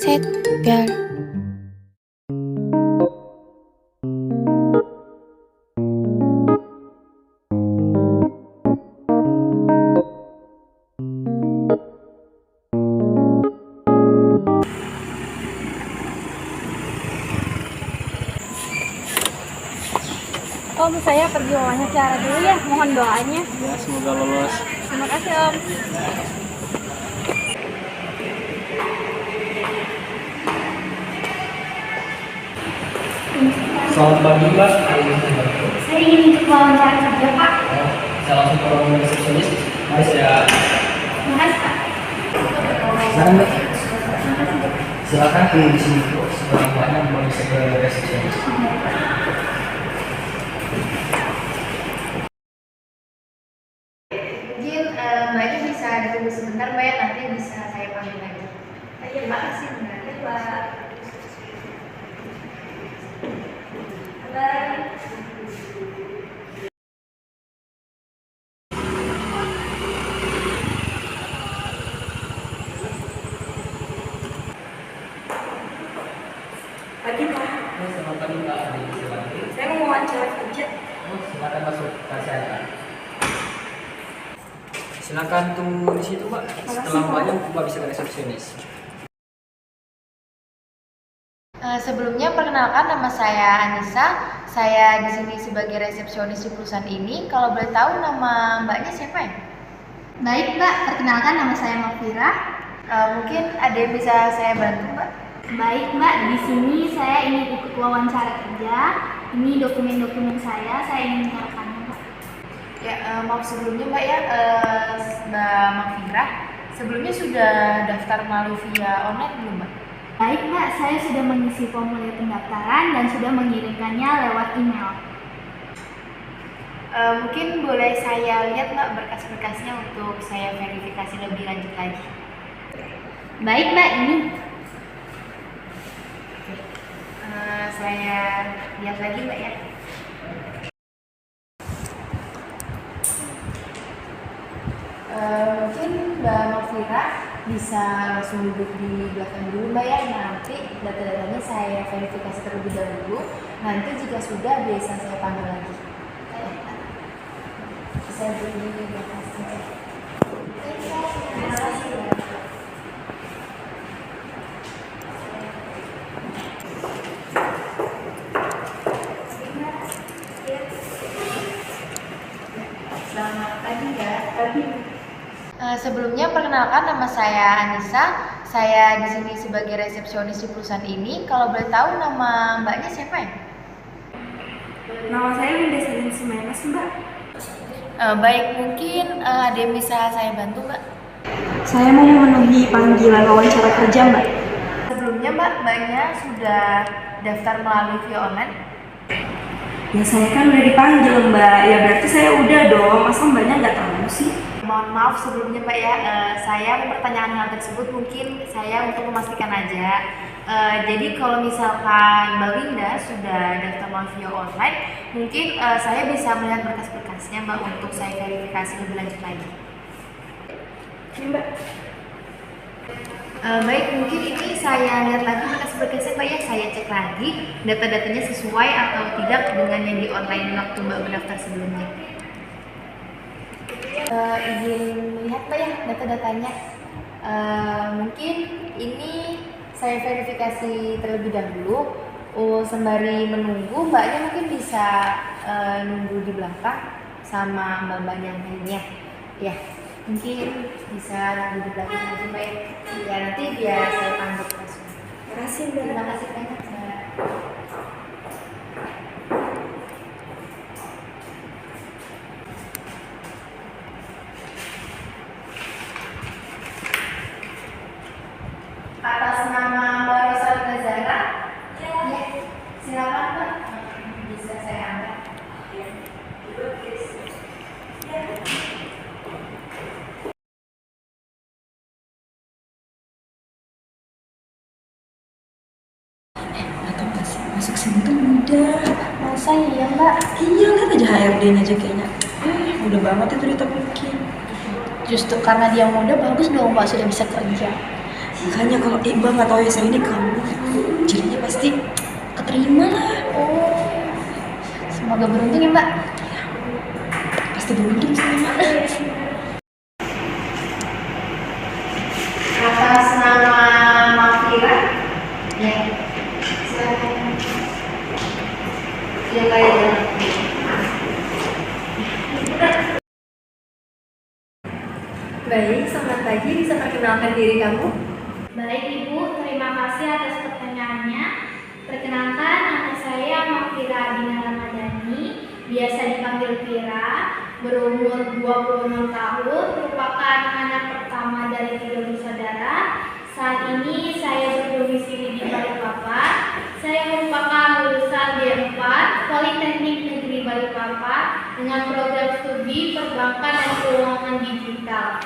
샛별 Om, saya pergi wawancara dulu ya, mohon doanya. Ya, semoga lolos. Terima kasih Om. Selamat pagi, Mbak. Saya ingin ikut wawancara kerja Pak. Saya langsung ke ruang resepsionis. Mari saya. Terima kasih Pak. Silakan, Mbak. Silakan tunggu di sini, Bu. Sebentar banyak belum bisa ke resepsionis. Izin, Mbaknya bisa ditunggu sebentar, Mbak ya, nanti bisa saya panggil lagi. Terima kasih, Mbak. Ya, Pak. Bye. Pagi Pak, Selamat pagi, Mbak. Ada yang bisa bantu? saya mau wawancara kerja. Silakan masuk ke saya. Silakan tunggu di situ, Mbak. Setelah Mbaknya, Mbak bisa ke resepsionis. Sebelumnya perkenalkan, nama saya Anissa. Saya di sini sebagai resepsionis di perusahaan ini. Kalau boleh tahu nama Mbaknya siapa ya? Baik Mbak, perkenalkan nama saya Mafira. Mungkin ada yang bisa saya bantu, Mbak? Baik Mbak, di sini saya ingin ikut wawancara kerja. Ini dokumen-dokumen saya ingin menyerahkannya Mbak. Ya, maaf sebelumnya Mbak ya, Mbak Mafira. Sebelumnya sudah daftar melalui via online belum, Mbak? Baik Mbak, saya sudah mengisi formulir pendaftaran dan sudah mengirimkannya lewat email. Mungkin boleh saya lihat Mbak berkas-berkasnya untuk saya verifikasi lebih lanjut lagi. Baik Mbak, ini. Saya lihat lagi Mbak ya. Mungkin Mbak Mafira bisa langsung duduk di belakang dulu Mbak ya. Nanti data-datanya saya verifikasi terlebih dahulu. Nanti jika sudah bisa saya panggil lagi. Bisa duduk di belakang saja. Terima kasih Mbak. Selamat pagi ya. Sebelumnya perkenalkan, nama saya Anissa. Saya di sini sebagai resepsionis di perusahaan ini. Kalau boleh tahu nama Mbaknya siapa ya? Nama saya Winda Selin Sumeras Mbak. Baik, mungkin ada yang bisa saya bantu Mbak? Saya mau memenuhi panggilan wawancara kerja Mbak. Sebelumnya Mbaknya sudah daftar melalui via online? Ya saya kan udah dipanggil Mbak, ya berarti saya udah dong, masa Mbaknya nggak tahu sih? Mohon maaf sebelumnya Mbak ya, saya mempertanyakan hal tersebut mungkin saya untuk memastikan aja. Jadi kalau misalkan Mbak Winda sudah daftar melalui via online, mungkin saya bisa melihat berkas-berkasnya Mbak untuk saya verifikasi lebih lanjut lagi. Ini Mbak. Baik, mungkin ini saya lihat lagi berkas-berkasnya Mbak ya, saya cek lagi data-datanya sesuai atau tidak dengan yang di online waktu Mbak mendaftar sebelumnya. Izin melihat Mbak ya data-datanya. Mungkin ini saya verifikasi terlebih dahulu. Sembari menunggu, Mbaknya mungkin bisa nunggu di belakang sama Mbak yang lainnya. Ya, mungkin bisa nunggu di belakang aja Mbak ya. Ya nanti biar saya panggil langsung. Terima kasih Mbak. Terima kasih banyak Mbak. Atas nama Mbak Rosalina Zara, ya, silakan Mbak, bisa saya angkat. Atau masih masuk sini tuh mudah. Masa iya Mbak? Iya, lihat aja HRD-nya aja kayaknya. Mudah banget itu ditemukin. Justru karena dia muda bagus dong Mbak sudah bisa kerja. Makanya kalau Iqbal nggak tahu ya saya ini kamu, jadinya pasti keterima lah. Oh, semoga beruntung ya Mbak. Pasti beruntung sih Mbak. Atas nama Mafira. Ya. Silakan. Ya kayak Baik, selamat pagi. Bisa perkenalkan diri kamu? Baik Ibu, terima kasih atas pertanyaannya. Perkenalkan, nama saya Mafira Adina Ramadhani, biasa dipanggil Vira, berumur 26 tahun, merupakan anak pertama dari 3 bersaudara. Saat ini saya berdomisili di Balikpapan. Saya merupakan lulusan D4 Politeknik Negeri Balikpapan dengan program studi Perbankan dan Keuangan Digital.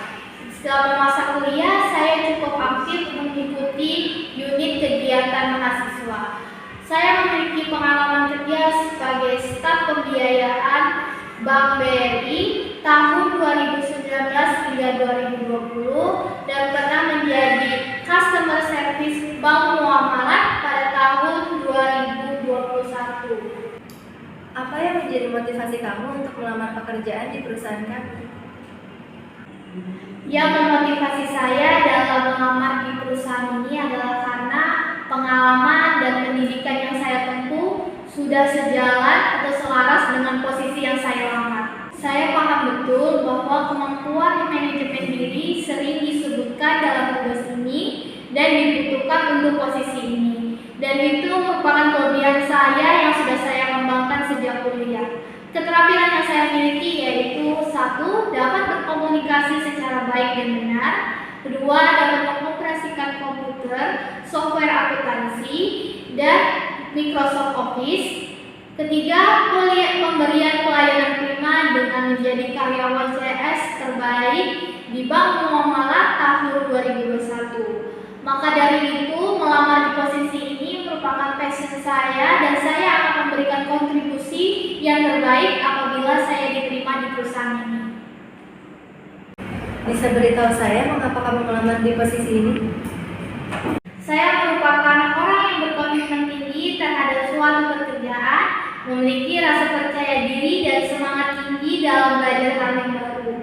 Selama masa kuliah, saya cukup aktif mengikuti unit kegiatan mahasiswa. Saya memiliki pengalaman kerja sebagai staf pembiayaan Bank BRI tahun 2019 hingga 2020 dan pernah menjadi customer service Bank Muamalat pada tahun 2021. Apa yang menjadi motivasi kamu untuk melamar pekerjaan di perusahaan kami? Yang memotivasi saya dalam melamar di perusahaan ini adalah karena pengalaman dan pendidikan yang saya tempuh sudah sejalan atau selaras dengan posisi yang saya lamar. Saya paham betul bahwa kemampuan manajemen diri sering disebutkan dalam tugas ini dan dibutuhkan untuk posisi ini. Dan itu merupakan kelebihan saya yang sudah saya kembangkan sejak kuliah. Keterampilan yang saya miliki yaitu 1. Dapat berkomunikasi secara baik dan benar. 2. Dapat mengoperasikan komputer, software akuntansi, dan Microsoft Office. 3. Pemberian pelayanan prima dengan menjadi karyawan CS terbaik di Bank Muamalat tahun 2021. Maka dari itu, melamar di posisi ini merupakan passion saya dan saya akan memberikan kontribusi yang terbaik apabila saya diterima di perusahaan ini. Bisa beritahu saya mengapa kamu melamar di posisi ini? Saya merupakan orang yang berkomitmen tinggi terhadap suatu pekerjaan, memiliki rasa percaya diri dan semangat tinggi dalam belajar hal yang baru.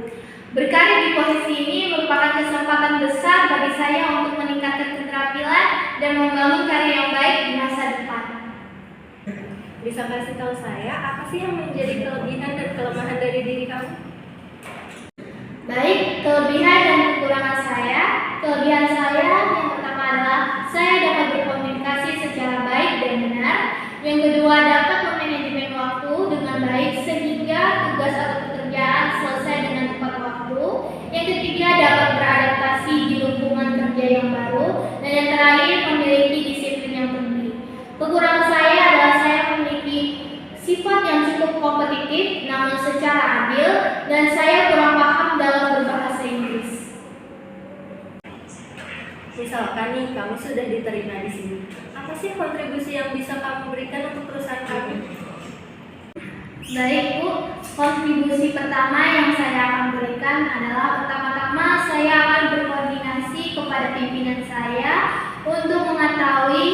Berkarir di posisi ini merupakan kesempatan besar bagi saya untuk meningkatkan keterampilan dan membangun karir yang baik di masa depan. Bisa kasih tahu saya apa sih yang menjadi kelebihan dan kelemahan dari diri kamu? Baik, kelebihan dan kekurangan saya. Kelebihan saya yang pertama adalah saya dapat berkomunikasi secara baik dan benar. Yang kedua, dapat memanajemen waktu dengan baik sehingga tugas atau pekerjaan selesai dengan tepat waktu. Yang ketiga, dapat beradaptasi di lingkungan kerja yang baru. Dan yang terakhir, memiliki disiplin yang tinggi. Kekurangan saya adalah saya memiliki sifat yang cukup kompetitif namun secara adil dan saya kurang paham dalam berbahasa Inggris. Misalkan nih, kamu sudah diterima di sini. Apa sih kontribusi yang bisa kamu berikan untuk perusahaan kami? Baik Bu, kontribusi pertama yang saya akan berikan adalah pertama-tama saya akan berkoordinasi kepada pimpinan saya untuk mengetahui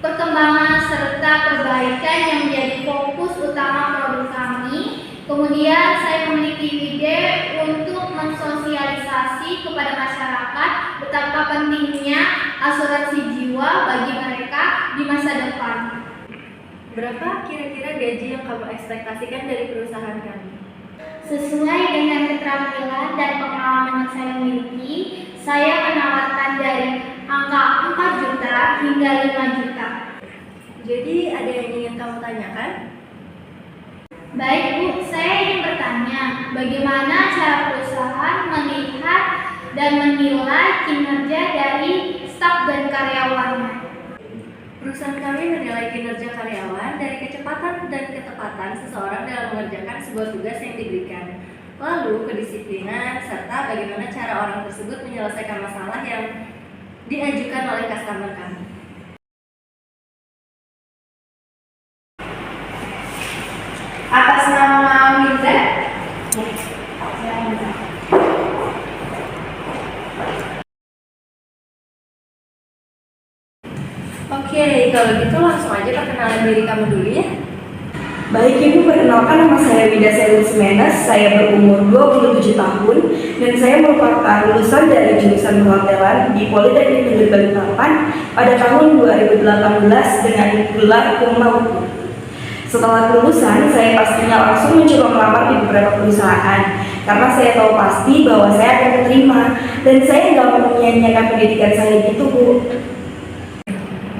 perkembangan serta perbaikan yang menjadi fokus utama produk kami. Kemudian saya memiliki ide untuk mensosialisasi kepada masyarakat betapa pentingnya asuransi jiwa bagi mereka di masa depan. Berapa kira-kira gaji yang kamu ekspektasikan dari perusahaan kami? Sesuai dengan keterampilan dan pengalaman yang saya miliki, saya menawarkan dari angka 4 juta hingga 5 juta. Jadi ada yang ingin kamu tanyakan? Baik Bu, saya ingin bertanya, bagaimana cara perusahaan melihat dan menilai kinerja dari staf dan karyawannya? Perusahaan kami menilai kinerja karyawan dari kecepatan dan ketepatan seseorang dalam mengerjakan sebuah tugas yang diberikan, lalu kedisiplinan, serta bagaimana cara orang tersebut menyelesaikan masalah yang diajukan oleh customer kami. Atas nama Winda, Oke, kalau gitu langsung aja perkenalan diri kamu dulu ya. Baik Ibu, perkenalkan nama saya Wida Selus Menes, saya berumur 27 tahun dan saya merupakan lulusan dari jurusan perhotelan di Politeknik Negeri Balikpapan pada tahun 2018 dengan gelar cum laude. Setelah lulusan, saya pastinya langsung mencoba melamar di beberapa perusahaan karena saya tahu pasti bahwa saya akan diterima dan saya nggak mau menyia-nyiakan pendidikan saya gitu Bu.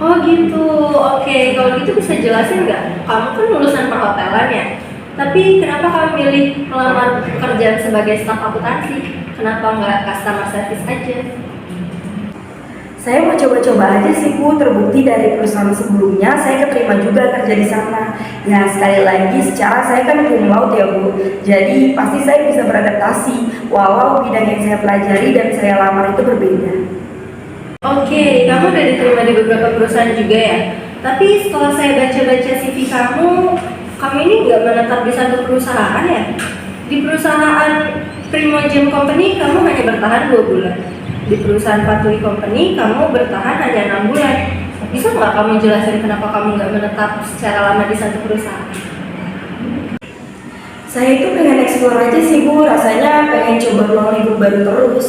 Oh gitu, oke. Kalau gitu bisa jelasin nggak? Kamu kan lulusan perhotelan ya, tapi kenapa kamu milih melamar pekerjaan sebagai staf akuntansi? Kenapa nggak customer service aja? Saya mau coba-coba aja sih Bu, terbukti dari perusahaan sebelumnya saya keterima juga kerja di sana. Ya sekali lagi secara saya kan cum laude ya Bu, jadi pasti saya bisa beradaptasi walau bidang yang saya pelajari dan saya lamar itu berbeda. Oke, kamu udah diterima di beberapa perusahaan juga ya. Tapi setelah saya baca-baca CV kamu ini nggak menetap di satu perusahaan ya? Di perusahaan Primogen Company kamu hanya bertahan 2 bulan. Di perusahaan Patui Company kamu bertahan hanya 6 bulan. Bisa nggak kamu jelasin kenapa kamu nggak menetap secara lama di satu perusahaan? Saya itu pengen eksplor aja sih Bu, rasanya pengen coba ruang lingkup baru terus.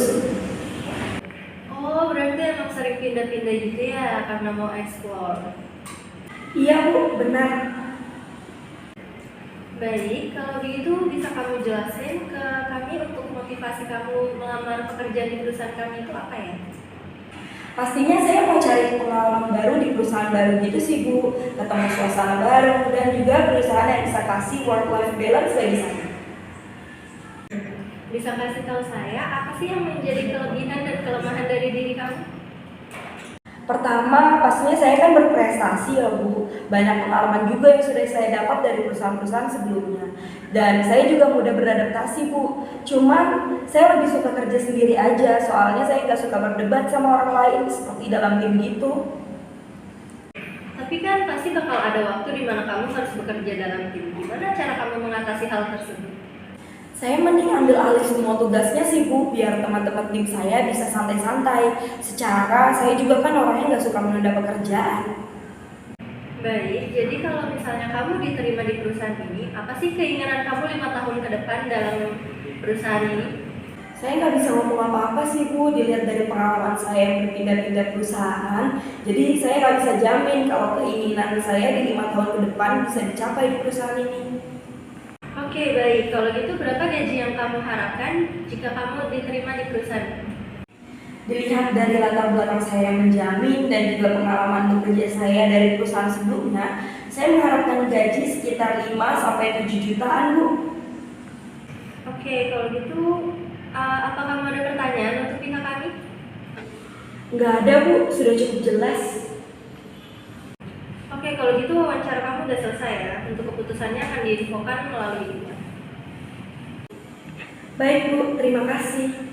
Oh, berarti emang sering pindah-pindah gitu ya karena mau explore. Iya Bu, benar. Baik, kalau begitu bisa kamu jelasin ke kami untuk motivasi kamu melamar pekerjaan di perusahaan kami itu apa ya? Pastinya saya mau cari pengalaman baru di perusahaan baru gitu sih Bu, ketemu suasana baru dan juga perusahaan yang bisa kasih work-life balance bagi saya. Bisa kasih tahu saya apa sih yang menjadi kelebihan dan kelemahan dari diri kamu? Pertama, pastinya saya kan berprestasi ya Bu, banyak pengalaman juga yang sudah saya dapat dari perusahaan-perusahaan sebelumnya. Dan saya juga mudah beradaptasi Bu, cuman saya lebih suka kerja sendiri aja, soalnya saya nggak suka berdebat sama orang lain seperti dalam tim gitu. Tapi kan pasti bakal ada waktu di mana kamu harus bekerja dalam tim. Gimana cara kamu mengatasi hal tersebut? Saya mending ambil alih semua tugasnya sih Bu, biar teman-teman tim saya bisa santai-santai. Secara saya juga kan orangnya nggak suka menunda pekerjaan. Baik, jadi kalau misalnya kamu diterima di perusahaan ini, apa sih keinginan kamu 5 tahun ke depan dalam perusahaan ini? Saya nggak bisa ngomong apa-apa sih Bu, dilihat dari pengalaman saya yang berpindah-pindah perusahaan. Jadi saya nggak bisa jamin kalau keinginan saya di 5 tahun ke depan bisa dicapai di perusahaan ini. Oke, baik. Kalau gitu berapa gaji yang kamu harapkan jika kamu diterima di perusahaan? Dilihat dari latar belakang saya yang menjamin dan juga pengalaman bekerja saya dari perusahaan sebelumnya, saya mengharapkan gaji sekitar 5-7 jutaan Bu. Oke, kalau gitu apa kamu ada pertanyaan untuk pihak kami? Nggak ada Bu, sudah cukup jelas. Oke, kalau gitu wawancara kamu udah selesai ya. Untuk keputusannya akan diinfokan melalui email. Baik Bu, terima kasih.